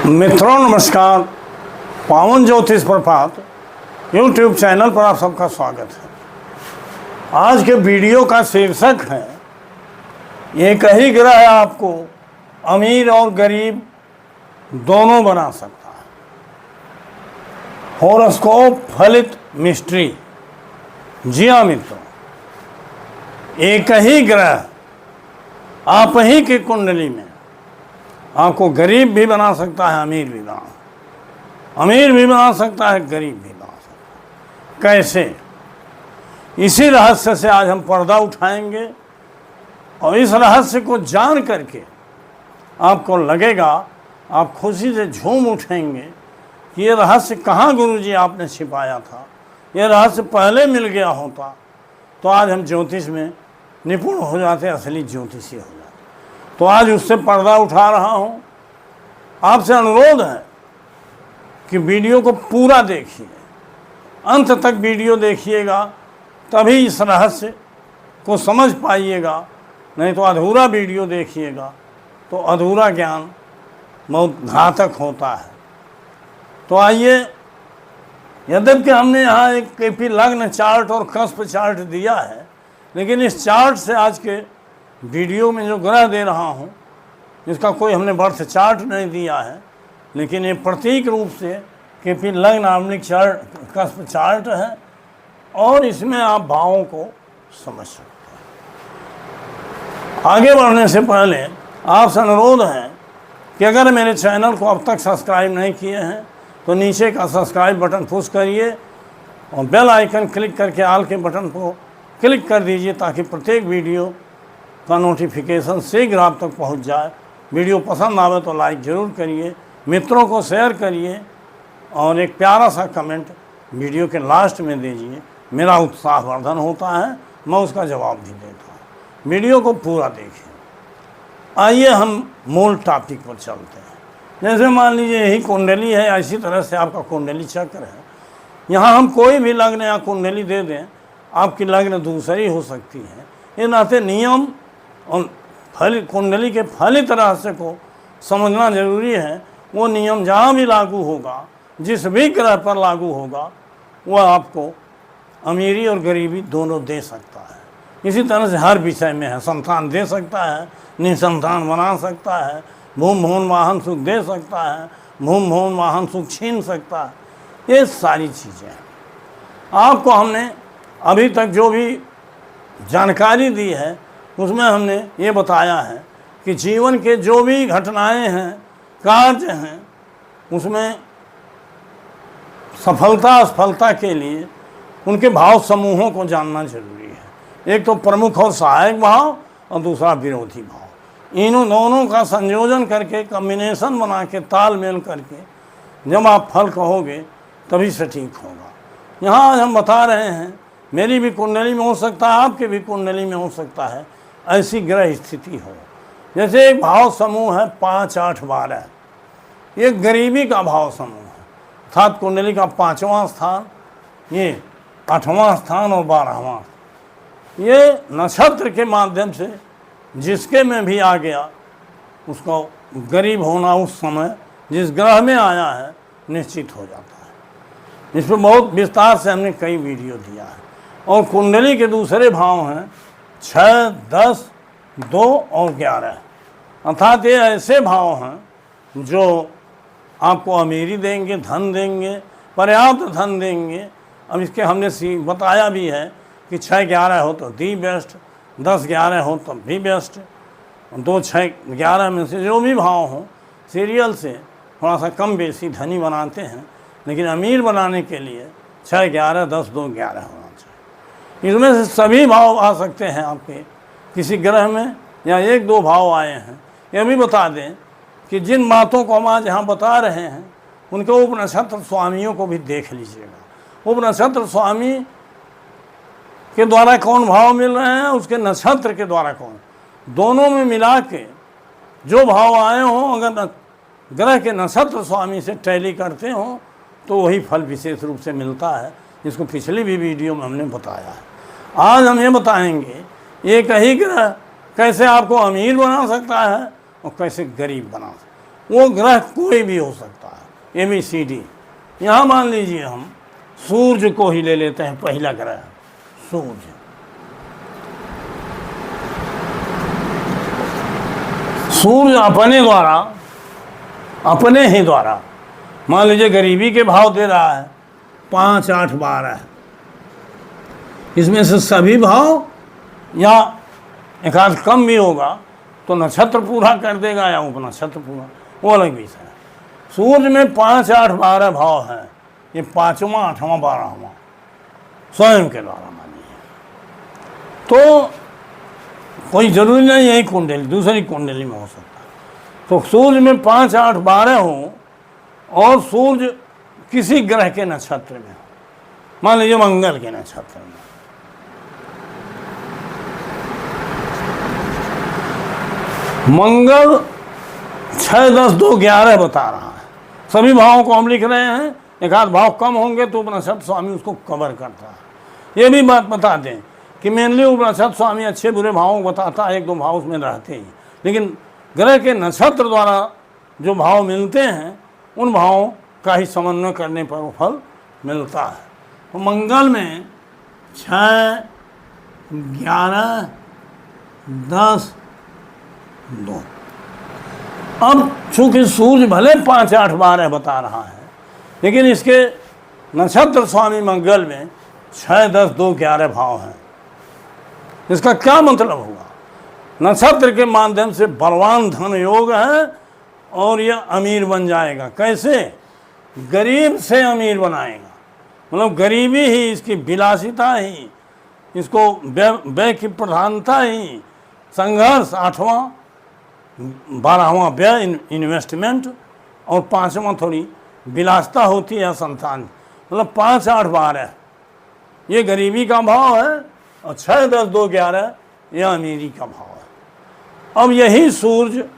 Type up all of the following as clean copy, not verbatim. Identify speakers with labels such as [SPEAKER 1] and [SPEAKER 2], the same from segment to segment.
[SPEAKER 1] मित्रों नमस्कार। पावन ज्योतिष प्रभात यूट्यूब चैनल पर आप सबका स्वागत है। आज के वीडियो का शीर्षक है एक ही ग्रह आपको अमीर और गरीब दोनों बना सकता है। हॉरोस्कोप फलित मिस्ट्री। जी हाँ मित्रों, एक ही ग्रह आप ही की कुंडली में आपको गरीब भी बना सकता है, अमीर भी बना सकता है, गरीब भी बना सकता है। कैसे? इसी रहस्य से आज हम पर्दा उठाएंगे और इस रहस्य को जान करके आपको लगेगा, आप खुशी से झूम उठेंगे कि ये रहस्य कहाँ गुरुजी आपने छिपाया था। ये रहस्य पहले मिल गया होता तो आज हम ज्योतिष में निपुण हो जाते, असली ज्योतिषी हो जाते। तो आज उससे पर्दा उठा रहा हूँ। आपसे अनुरोध है कि वीडियो को पूरा देखिए, अंत तक वीडियो देखिएगा, तभी इस रहस्य को समझ पाइएगा। नहीं तो अधूरा वीडियो देखिएगा तो अधूरा ज्ञान बहुत घातक होता है। तो आइए, यद्यपि हमने यहाँ एक केपी लग्न चार्ट और कस्प चार्ट दिया है, लेकिन इस चार्ट से आज के वीडियो में जो ग्रह दे रहा हूँ, इसका कोई हमने बर्थ चार्ट नहीं दिया है, लेकिन ये प्रतीक रूप से केपी लग्न नामक चार्ट कस्प चार्ट है और इसमें आप भावों को समझ सकते हैं। आगे बढ़ने से पहले आपसे अनुरोध है कि अगर मेरे चैनल को अब तक सब्सक्राइब नहीं किए हैं तो नीचे का सब्सक्राइब बटन पुश करिए और बेल आइकन क्लिक करके ऑल के बटन को क्लिक कर दीजिए ताकि प्रत्येक वीडियो का नोटिफिकेशन शीघ्र आप तक पहुंच जाए। वीडियो पसंद आवे तो लाइक ज़रूर करिए, मित्रों को शेयर करिए और एक प्यारा सा कमेंट वीडियो के लास्ट में दीजिए। मेरा उत्साहवर्धन होता है, मैं उसका जवाब भी देता हूँ। वीडियो को पूरा देखिए। आइए हम मूल टॉपिक पर चलते हैं। जैसे मान लीजिए यही कुंडली है, इसी तरह से आपका कुंडली चक्र है। यहाँ हम कोई भी लग्न या कुंडली दे दें, आपकी लग्न दूसरी हो सकती है। ये नाते नियम और कुंडली के फलित रहस्य को समझना जरूरी है। वो नियम जहाँ भी लागू होगा, जिस भी ग्रह पर लागू होगा, वह आपको अमीरी और गरीबी दोनों दे सकता है। इसी तरह से हर विषय में है। संतान दे सकता है, निसंतान बना सकता है, भूम भवन वाहन सुख दे सकता है, भूम भवन वाहन सुख छीन सकता है। ये सारी चीज़ें हैं। आपको हमने अभी तक जो भी जानकारी दी है उसमें हमने ये बताया है कि जीवन के जो भी घटनाएं हैं, कार्य हैं, उसमें सफलता असफलता के लिए उनके भाव समूहों को जानना जरूरी है। एक तो प्रमुख और सहायक भाव और दूसरा विरोधी भाव। इन्हों दोनों का संयोजन करके, कॉम्बिनेशन बना के, तालमेल करके जब आप फल कहोगे तभी सटीक होगा। यहाँ आज हम बता रहे हैं, मेरी भी कुंडली में हो सकता है, आपके भी कुंडली में हो सकता है, ऐसी ग्रह स्थिति हो। जैसे एक भाव समूह है 5, 8, 12, ये गरीबी का भाव समूह है। अर्थात कुंडली का 5वां स्थान, ये 8वां स्थान और 12वां, ये नक्षत्र के माध्यम से जिसके में भी आ गया उसको गरीब होना उस समय जिस ग्रह में आया है निश्चित हो जाता है। इस पर बहुत विस्तार से हमने कई वीडियो दिया है। और कुंडली के दूसरे भाव हैं 6, 10, 2 और 11। अर्थात ये ऐसे भाव हैं जो आपको अमीरी देंगे, धन देंगे, पर्याप्त धन देंगे। अब इसके हमने बताया भी है कि 6, 11 हो तो दी बेस्ट, 10, 11 हो तो भी बेस्ट। 2, 6, 11 में से जो भी भाव हो, सीरियल से थोड़ा सा कम बेसी धनी बनाते हैं, लेकिन अमीर बनाने के लिए 6, 11, 10, 2, 11 होना चाहिए। इसमें से सभी भाव आ सकते हैं आपके किसी ग्रह में, या 1, 2 भाव आए हैं। यह भी बता दें कि जिन बातों को हम आज यहाँ बता रहे हैं उनके उपनक्षत्र स्वामियों को भी देख लीजिएगा। उपनक्षत्र स्वामी के द्वारा कौन भाव मिल रहे हैं, उसके नक्षत्र के द्वारा कौन, दोनों में मिला के जो भाव आए हों, अगर ग्रह के नक्षत्र स्वामी से टैली करते हों तो वही फल विशेष रूप से मिलता है, जिसको पिछली भी वीडियो में हमने बताया है। आज हम ये बताएंगे एक ही ग्रह कैसे आपको अमीर बना सकता है और कैसे गरीब बना सकता वो ग्रह कोई भी हो सकता है, ABCD। यहाँ मान लीजिए हम सूर्य को ही ले लेते हैं, पहला ग्रह सूर्य। सूर्य अपने ही द्वारा मान लीजिए गरीबी के भाव दे रहा है 5, 8, 12। इसमें से सभी भाव या एक आध कम भी होगा तो नक्षत्र पूरा कर देगा या उपनक्षत्र पूरा, वो अलग विषय है। सूर्य में 5, 8, 12 भाव हैं, ये 5वां, 8वां, 12वां स्वयं के द्वारा मानिए। तो कोई जरूरी नहीं यही कुंडली दूसरी कुंडली में हो सकता है। तो सूर्य में 5, 8, 12 हो और सूर्य किसी ग्रह के नक्षत्र में हो, मान लीजिए मंगल के नक्षत्र में। मंगल 6, 10, 2, 11 बता रहा है। सभी भावों को हम लिख रहे हैं, एक आध भाव कम होंगे तो उपनिषद स्वामी उसको कवर करता है। ये भी बात बता दें कि मेनली उपनिषद स्वामी अच्छे बुरे भावों को बताता है, 1-2 भाव उसमें रहते ही, लेकिन ग्रह के नक्षत्र द्वारा जो भाव मिलते हैं उन भावों का ही समन्वय करने पर वो फल मिलता है। तो मंगल में 6, 11, 10, 2। अब चूंकि सूर्य भले 5, 8, 12 बता रहा है, लेकिन इसके नक्षत्र स्वामी मंगल में 6, 10, 2, 11 भाव हैं। इसका क्या मतलब हुआ? नक्षत्र के माध्यम से बलवान धन योग है और यह अमीर बन जाएगा। कैसे? गरीब से अमीर बनाएगा, मतलब गरीबी ही इसकी विलासिता ही, इसको व्यय की प्रधानता ही, संघर्ष 8वां, 12वां व्यय इन्वेस्टमेंट और 5वां थोड़ी विलासता होती है संतान। मतलब 5, 8, 12 ये गरीबी का भाव है और 6, 10, 2, 11 यह अमीरी का भाव है। अब यही सूर्य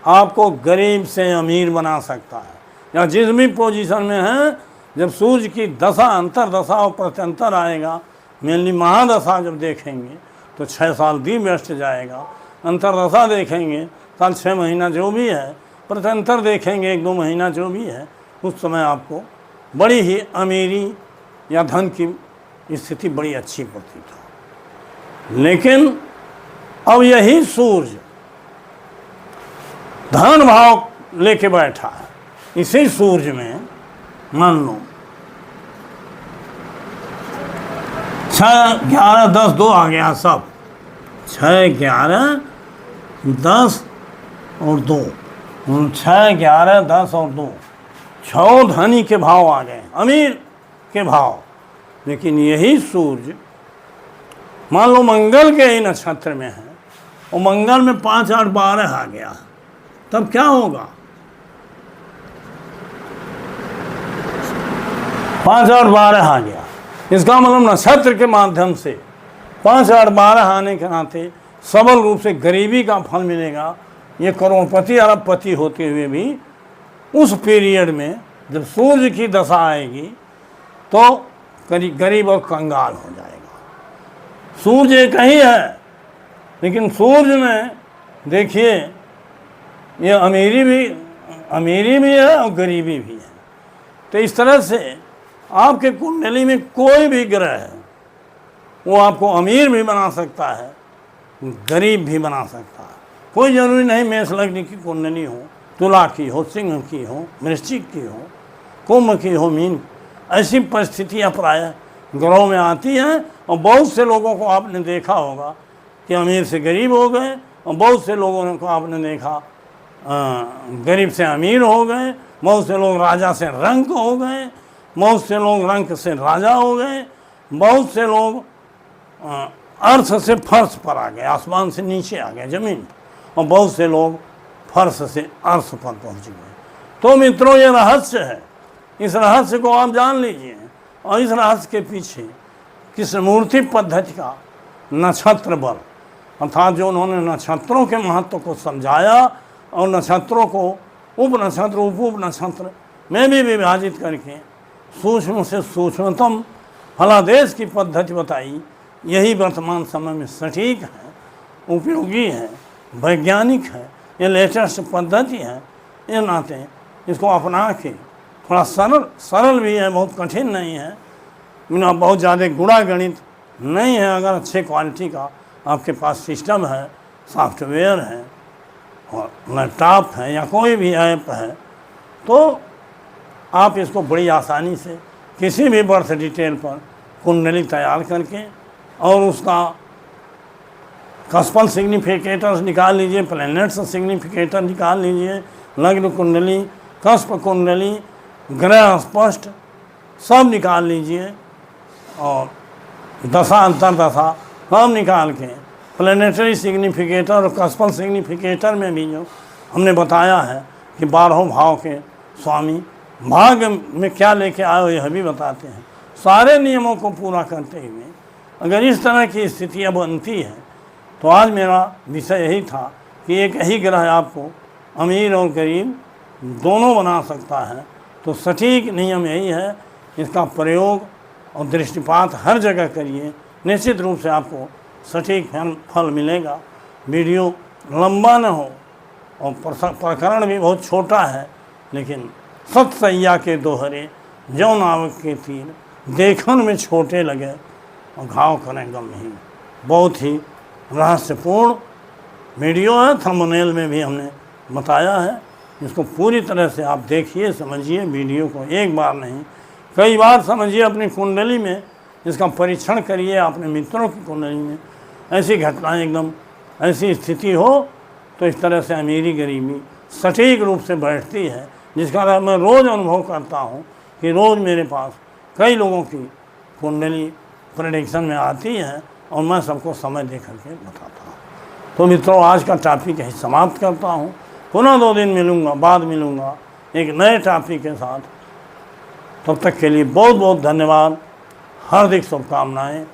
[SPEAKER 1] आपको गरीब से अमीर बना सकता है, या जिस भी पोजीशन में है। जब सूर्य की दशा, अंतरदशा और प्रत्यंतर आएगा, मेनली महादशा जब देखेंगे तो 6 साल दी व्यस्त जाएगा, अंतरदशा देखेंगे साल 6 महीना जो भी है, प्रत्यंतर देखेंगे 1-2 महीना जो भी है, उस समय आपको बड़ी ही अमीरी या धन की स्थिति बड़ी अच्छी प्रतीत हो। लेकिन अब यही सूर्य धन भाव लेके बैठा है, इसी सूर्य में मान लो 6, 11, 10, 2 आ गया सब, 6, 11, 10 और 2, 6, 11, 10 और 2, 6 धनी के भाव आ गए, अमीर के भाव। लेकिन यही सूर्य मान लो मंगल के ही नक्षत्र में है और मंगल में 5, 8, 12 आ गया, तब क्या होगा? 5, 8, 12 आ गया, इसका मतलब नक्षत्र के माध्यम से 5, 8, 12 आने के नाते सबल रूप से गरीबी का फल मिलेगा। ये करोड़पति अरबपति होते हुए भी उस पीरियड में जब सूर्य की दशा आएगी तो गरीब और कंगाल हो जाएगा। सूर्य एक ही है, लेकिन सूर्य में देखिए ये अमीरी भी है और गरीबी भी है। तो इस तरह से आपके कुंडली में कोई भी ग्रह है वो आपको अमीर भी बना सकता है, गरीब भी बना सकता है। कोई ज़रूरी नहीं मेष लग्न की कुंडली हो, तुला की हो, सिंह की हो, वृश्चिक की हो, कुंभ की हो, मीन। ऐसी परिस्थितियाँ प्रायः ग्रहों में आती हैं और बहुत से लोगों को आपने देखा होगा कि अमीर से गरीब हो गए और बहुत से लोगों को आपने देखा गरीब से अमीर हो गए, बहुत से लोग राजा से रंक हो गए, बहुत से लोग रंक से राजा हो गए, बहुत से लोग अर्थ से फर्श पर आ गए, आसमान से नीचे आ गए ज़मीन, और बहुत से लोग फर्श से अर्थ पर पहुंच गए। तो मित्रों ये रहस्य है, इस रहस्य को आप जान लीजिए। और इस रहस्य के पीछे कृष्णमूर्ति पद्धति का नक्षत्र बल, अर्थात जो उन्होंने नक्षत्रों के महत्व को समझाया और नक्षत्रों को उपनक्षत्र उप नक्षत्र में भी विभाजित करके सूक्ष्म से सूक्ष्मतम फलादेश की पद्धति बताई, यही वर्तमान समय में सटीक है, उपयोगी है, वैज्ञानिक है, ये लेटेस्ट पद्धति है। ये नाते इसको अपना के, थोड़ा सरल भी है, बहुत कठिन नहीं है, बिना बहुत ज़्यादा गुणा गणित नहीं है। अगर अच्छे क्वालिटी का आपके पास सिस्टम है, सॉफ्टवेयर है और लैपटॉप है या कोई भी ऐप है, तो आप इसको बड़ी आसानी से किसी भी बर्थ डिटेल पर कुंडली तैयार करके और उसका कस्पल सिग्निफिकेटर्स निकाल लीजिए, प्लैनेट्स सिग्निफिकेटर निकाल लीजिए, लग्न कुंडली, कस्प कुंडली, ग्रह स्पष्ट सब निकाल लीजिए और दशा अंतरदशा सब निकाल के प्लैनेटरी सिग्निफिकेटर और कस्पल सिग्निफिकेटर में भी जो हमने बताया है कि 12 भाव के स्वामी भाग्य में क्या लेके आए हो यह भी बताते हैं। सारे नियमों को पूरा करते हुए अगर इस तरह की स्थितियाँ बनती हैं तो आज मेरा विषय यही था कि एक ही ग्रह आपको अमीर और गरीब दोनों बना सकता है। तो सटीक नियम यही है, इसका प्रयोग और दृष्टिपात हर जगह करिए, निश्चित रूप से आपको सटीक फल मिलेगा। वीडियो लंबा न हो और प्रकरण भी बहुत छोटा है, लेकिन सतसैया के दोहरे ज्यों नावक के तीर देखन में छोटे लगे और घाव करें गमहीन। बहुत ही रहस्यपूर्ण वीडियो है, थंबनेल में भी हमने बताया है। इसको पूरी तरह से आप देखिए, समझिए, वीडियो को एक बार नहीं कई बार समझिए, अपनी कुंडली में इसका परीक्षण करिए, अपने मित्रों की कुंडली में ऐसी घटनाएं एकदम ऐसी स्थिति हो तो इस तरह से अमीरी गरीबी सटीक रूप से बैठती है, जिसका मैं रोज़ अनुभव करता हूँ कि रोज़ मेरे पास कई लोगों की कुंडली प्रेडिक्शन में आती है और मैं सबको समय दे करके बताता हूँ। तो मित्रों, आज का टॉपिक यही समाप्त करता हूँ। पुनः 2 दिन मिलूँगा, बाद मिलूँगा एक नए टॉपिक के साथ। तब तक के लिए बहुत बहुत धन्यवाद, हार्दिक शुभकामनाएँ।